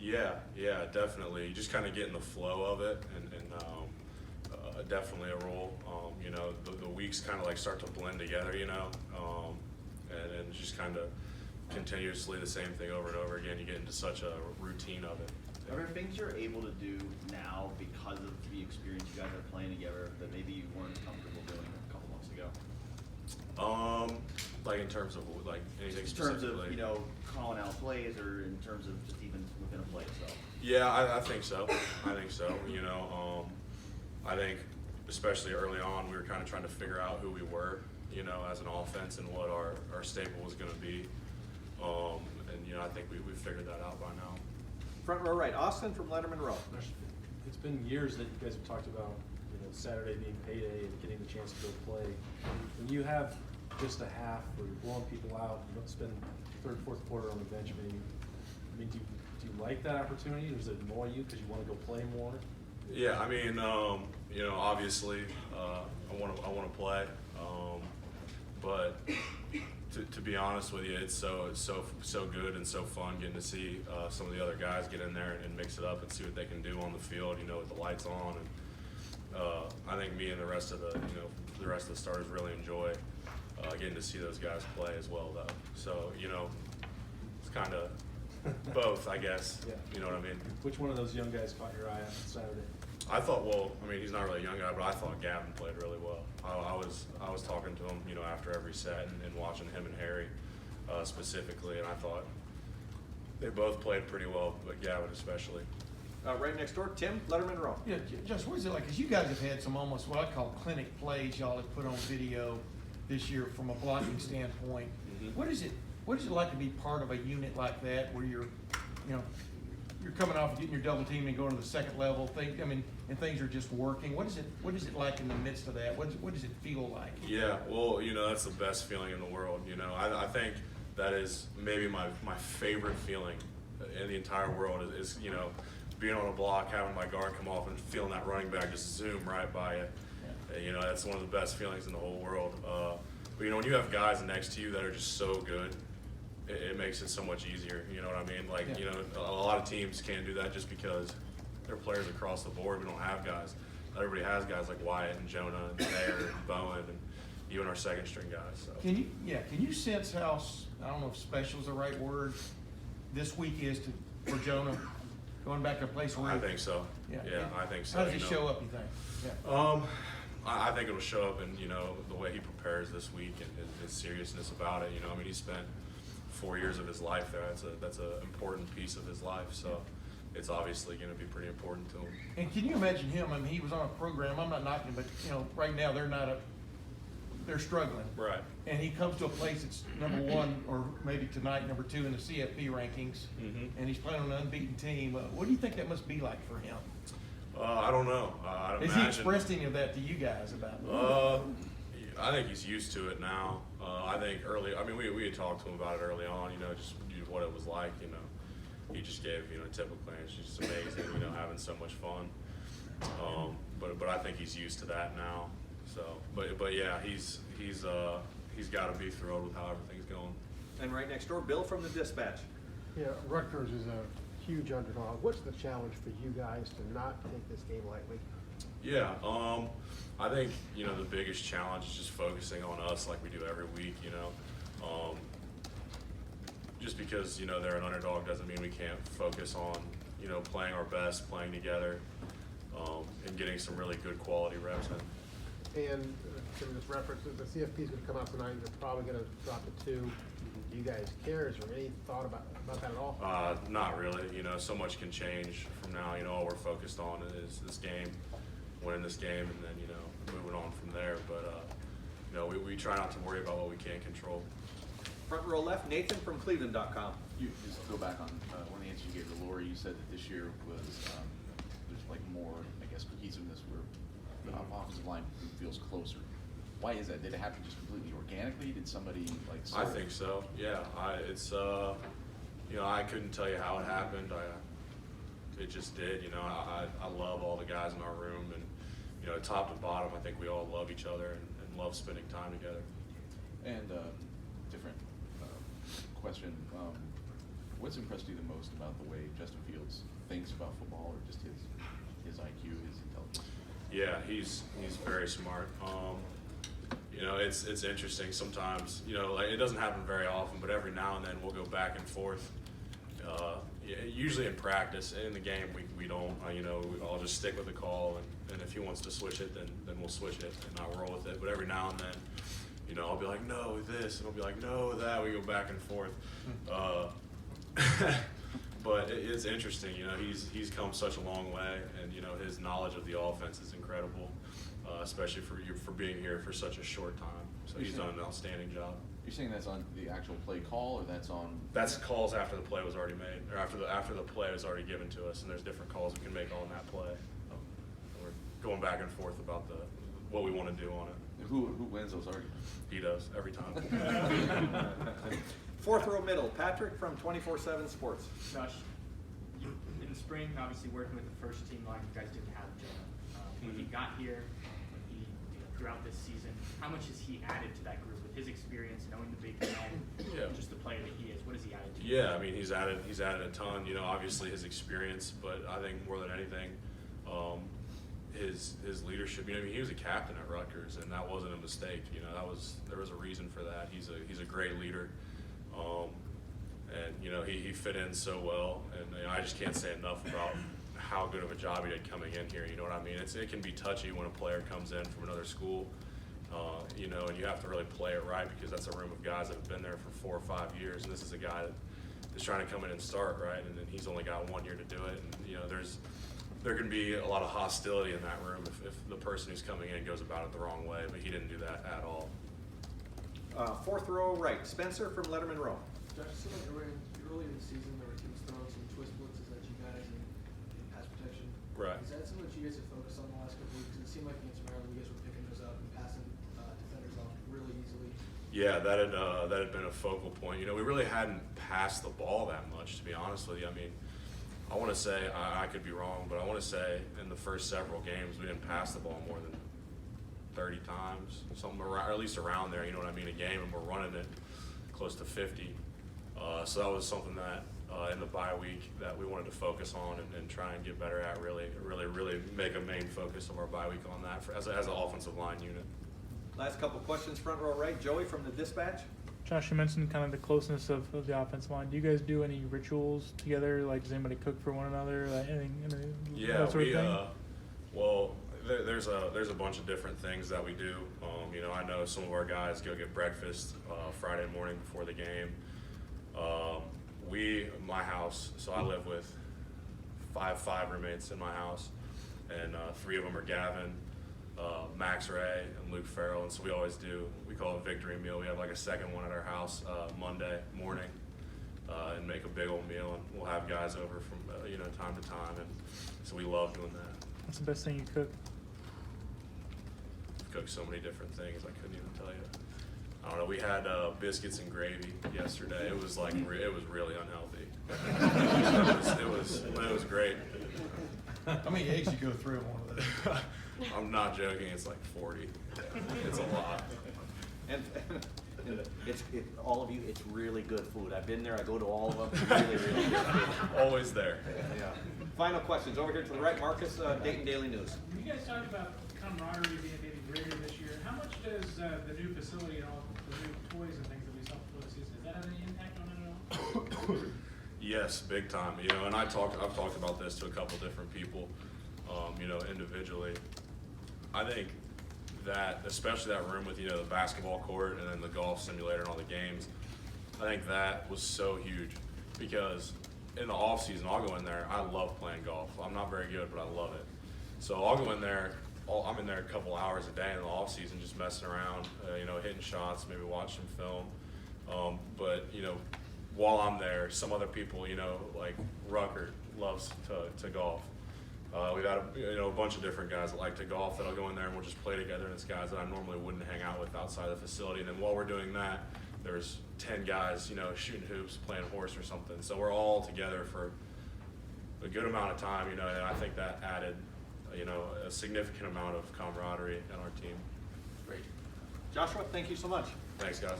Yeah, definitely. You just kind of get in the flow of it, and definitely a role. The weeks kind of like start to blend together, and just kind of continuously the same thing over and over again. You get into such a routine of it. Are there things you're able to do now because of the experience you guys are playing together that maybe you weren't comfortable doing a couple months ago? Like in terms of like anything In terms specifically? of, calling out plays, or in terms of just even within a play itself? Yeah, I think so. I think so. I think especially early on, we were kind of trying to figure out who we were, as an offense and what our staple was going to be. I think we figured that out by now. Front row right, Austin from Letterman Row. It's been years that you guys have talked about, Saturday being payday and getting the chance to go play. When you have just a half where you're blowing people out, you don't spend third, fourth quarter on the bench, do you like that opportunity, or does it annoy you because you want to go play more? Yeah, obviously, I want to play, but to be honest with you, it's so good and so fun getting to see some of the other guys get in there and mix it up and see what they can do on the field, with the lights on. And I think me and the rest of the starters really enjoy getting to see those guys play as well, though. So it's kind of both, I guess. Yeah. You know what I mean? Which one of those young guys caught your eye on Saturday? I thought, he's not really a young guy, but I thought Gavin played really well. I was talking to him, after every set and watching him and Harry specifically, and I thought they both played pretty well, but Gavin especially. Right next door, Tim, Letterman Row. Yeah, Just what is it like? Because you guys have had some almost what I call clinic plays y'all have put on video this year from a blocking standpoint. Mm-hmm. What is it like to be part of a unit like that where you're coming off of getting your double team and going to the second level and things are just working? What is it like in the midst of that? What does it feel like? Yeah, that's the best feeling in the world. I think that is maybe my favorite feeling in the entire world is being on a block, having my guard come off and feeling that running back just zoom right by you. Yeah. That's one of the best feelings in the whole world. But when you have guys next to you that are just so good, it makes it so much easier. You know what I mean? Like, Yeah. A lot of teams can't do that just because they're players across the board. We don't have guys. Everybody has guys like Wyatt and Jonah and Thayer and Bowen and even our second string guys. So. Can you sense how, I don't know if special is the right word, this week is for Jonah going back to a place where I think so. Yeah, I think so. How does it show up, you think? Yeah. I think it'll show up in the way he prepares this week and his seriousness about it. He spent 4 years of his life there. That's an important piece of his life. So it's obviously going to be pretty important to him. And can you imagine him? He was on a program. I'm not knocking him, but right now they're struggling. Right. And he comes to a place that's number one, or maybe tonight number two in the CFP rankings, Mm-hmm. and he's playing on an unbeaten team. What do you think that must be like for him? I don't know. I'd Has imagine. he expressed any of that to you guys about? I think he's used to it now. I think we had talked to him about it early on. Just what it was like. He just gave a typical answer. It's just amazing. Having so much fun. But I think he's used to that now. So, but yeah, he's got to be thrilled with how everything's going. And right next door, Bill from the Dispatch. Yeah, Rutgers is a huge underdog. What's the challenge for you guys to not take this game lightly? Yeah, I think the biggest challenge is just focusing on us like we do every week. Just because they're an underdog doesn't mean we can't focus on playing our best, playing together, and getting some really good quality reps in. And given this reference, the CFP is going to come out tonight. They're probably going to drop to 2. Do you guys care? Is there any thought about that at all? Not really. So much can change from now. All we're focused on is this game, winning this game, and then moving on from there. But we try not to worry about what we can't control. Front row left, Nathan from Cleveland.com. You just to go back on one of the answers you gave to Lori. You said that this year was there's like more, I guess, cohesiveness where the offensive line feels closer. Why is that? Did it happen just completely organically? Did somebody I think so. Yeah. I couldn't tell you how it happened. It just did. I love all the guys in our room, and top to bottom, I think we all love each other and love spending time together. And different question. What's impressed you the most about the way Justin Fields thinks about football, or just his IQ, his intelligence? Yeah, he's very smart. You know, it's interesting sometimes. You know, like it doesn't happen very often, but every now and then we'll go back and forth. Usually in practice, in the game we don't. You know, I'll just stick with the call, and if he wants to switch it, then we'll switch it and I'll roll with it. But every now and then, you know, I'll be like, no, this, and I'll be like, no, that. We go back and forth. But it's interesting, you know, he's come such a long way, and you know his knowledge of the offense is incredible, especially for being here for such a short time. So he's done an outstanding job. You're saying that's on the actual play call, or that's on? That's calls after the play was already made, or after the play was already given to us, and there's different calls we can make on that play. We're going back and forth about what we want to do on it. Who wins those arguments? He does every time. Fourth row middle, Patrick from 24/7 Sports. Josh, in the spring, obviously working with the first team line, you guys didn't have Jonah. When he got here, throughout this season, how much has he added to that group with his experience, knowing the Big Ten, and just the player that he is? What has he added to? Yeah, I mean he's added a ton. You know, obviously his experience, but I think more than anything, his leadership. You know, I mean, he was a captain at Rutgers, and that wasn't a mistake. You know, there was a reason for that. He's a great leader. And you know he fit in so well, and you know, I just can't say enough about how good of a job he did coming in here. You know what I mean? It can be touchy when a player comes in from another school, you know, and you have to really play it right, because that's a room of guys that have been there for 4 or 5 years, and this is a guy that is trying to come in and start, right? And then he's only got 1 year to do it, and you know there can be a lot of hostility in that room if the person who's coming in goes about it the wrong way, but he didn't do that at all. Fourth row right, Spencer from Letterman Row. Josh, it seemed like early in the season there were teams throwing some twist blitzes at you guys in pass protection. Right. Is that something that you guys have focused on the last couple weeks? It seemed like against Maryland, you guys were picking those up and passing defenders off really easily. Yeah, that had been a focal point. You know, we really hadn't passed the ball that much, to be honest with you. I mean, I want to say, I could be wrong, but I want to say in the first several games we didn't pass the ball more than 30 times, something around, or at least around there. You know what I mean? A game, and we're running it close to 50. So that was something that in the bye week that we wanted to focus on and try and get better at. Really make a main focus of our bye week on that as an offensive line unit. Last couple questions, front row right, Joey from the Dispatch. Josh, you mentioned kind of the closeness of the offensive line. Do you guys do any rituals together? Like, does anybody cook for one another? Like, anything, Yeah, that sort of thing? Well, there's a bunch of different things that we do. You know, I know some of our guys go get breakfast Friday morning before the game. My house, so I live with five roommates in my house, and 3 of them are Gavin, Max Ray, and Luke Farrell, and so we call it a victory meal. We have like a second one at our house Monday morning, and make a big old meal, and we'll have guys over from you know, time to time, and so we love doing that. What's the best thing you cook? I've cooked so many different things, I couldn't even tell you. I don't know, we had biscuits and gravy yesterday. It was like, it was really unhealthy. It was great. How many eggs you go through in one of those? I'm not joking, it's like 40. It's a lot. And all of you, it's really good food. I've been there, I go to all of them, really good food. Always there. Yeah. Final questions, over here to the right, Marcus, Dayton Daily News. You guys talked about camaraderie being maybe greater this year. How much does the new facility and all the new toys and things that we saw before the season, does that have any impact on it at all? Yes, big time. You know, and I've talked about this to a couple different people, you know, individually. I think that, especially that room with, you know, the basketball court and then the golf simulator and all the games, I think that was so huge, because in the off season, I'll go in there. I love playing golf. I'm not very good, but I love it. So I'll go in there. I'm in there a couple hours a day in the off season, just messing around, you know, hitting shots, maybe watch some film. But you know, while I'm there, some other people, you know, like Rutgers loves to golf. We've got a bunch of different guys that like to golf that'll go in there and we'll just play together. And it's guys that I normally wouldn't hang out with outside the facility. And then while we're doing that, there's 10 guys, you know, shooting hoops, playing horse or something. So we're all together for a good amount of time, you know, and I think that added, you know, a significant amount of camaraderie in our team. Great. Joshua, thank you so much. Thanks, guys.